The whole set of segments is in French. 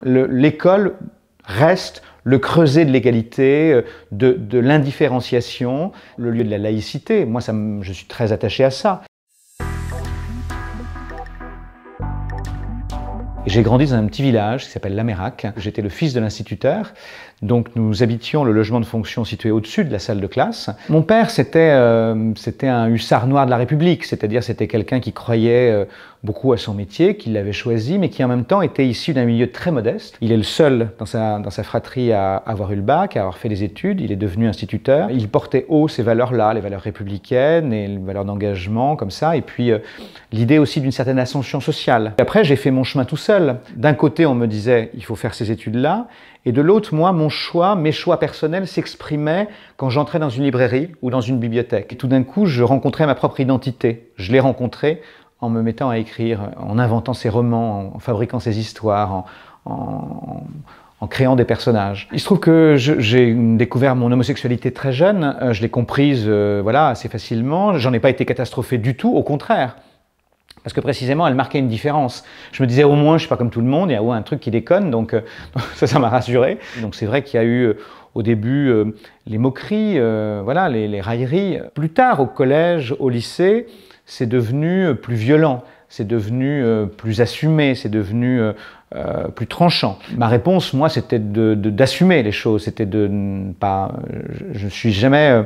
L'école reste le creuset de l'égalité, de l'indifférenciation, le lieu de la laïcité. Moi, je suis très attaché à ça. J'ai grandi dans un petit village qui s'appelle Lamérac. J'étais le fils de l'instituteur, donc nous habitions le logement de fonction situé au-dessus de la salle de classe. Mon père, c'était un hussard noir de la République, c'est-à-dire c'était quelqu'un qui croyait beaucoup à son métier, qui l'avait choisi, mais qui en même temps était issu d'un milieu très modeste. Il est le seul dans sa fratrie à avoir eu le bac, à avoir fait des études. Il est devenu instituteur. Il portait haut ces valeurs-là, les valeurs républicaines et les valeurs d'engagement, comme ça, et puis l'idée aussi d'une certaine ascension sociale. Et après, j'ai fait mon chemin tout seul. D'un côté, on me disait, il faut faire ces études-là, et de l'autre, moi, mes choix personnels s'exprimaient quand j'entrais dans une librairie ou dans une bibliothèque. Et tout d'un coup, je rencontrais ma propre identité. Je l'ai rencontrée en me mettant à écrire, en inventant ces romans, en fabriquant ces histoires, en créant des personnages. Il se trouve que j'ai découvert mon homosexualité très jeune, je l'ai comprise voilà, assez facilement, j'en ai pas été catastrophé du tout, au contraire. Parce que précisément, elle marquait une différence. Je me disais, au moins, je ne suis pas comme tout le monde, il y a au moins un truc qui déconne, donc ça m'a rassuré. Donc c'est vrai qu'il y a eu au début les moqueries, voilà, les railleries. Plus tard, au collège, au lycée, c'est devenu plus violent, c'est devenu plus assumé, c'est devenu plus tranchant. Ma réponse, moi, c'était d'assumer les choses, c'était de ne pas... Je ne suis jamais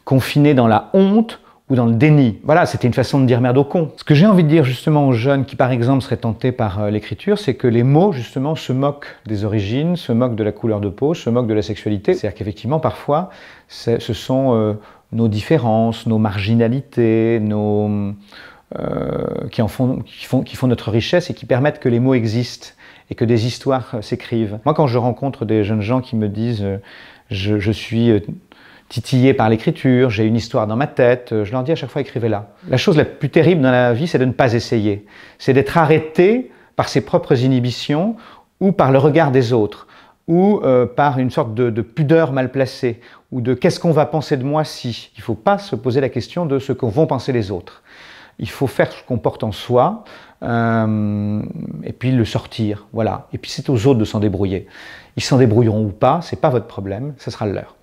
confiné dans la honte ou dans le déni. Voilà, c'était une façon de dire merde au con. Ce que j'ai envie de dire justement aux jeunes qui, par exemple, seraient tentés par l'écriture, c'est que les mots, justement, se moquent des origines, se moquent de la couleur de peau, se moquent de la sexualité. C'est-à-dire qu'effectivement, parfois, ce sont nos différences, nos marginalités, qui font notre richesse et qui permettent que les mots existent et que des histoires s'écrivent. Moi, quand je rencontre des jeunes gens qui me disent je suis titillé par l'écriture, j'ai une histoire dans ma tête, je leur dis à chaque fois, écrivez-la. La chose la plus terrible dans la vie, c'est de ne pas essayer. C'est d'être arrêté par ses propres inhibitions ou par le regard des autres, ou par une sorte de pudeur mal placée, ou de qu'est-ce qu'on va penser de moi si. Il ne faut pas se poser la question de ce que vont penser les autres. Il faut faire ce qu'on porte en soi, et puis le sortir, voilà. Et puis c'est aux autres de s'en débrouiller. Ils s'en débrouilleront ou pas, c'est pas votre problème, ce sera le leur.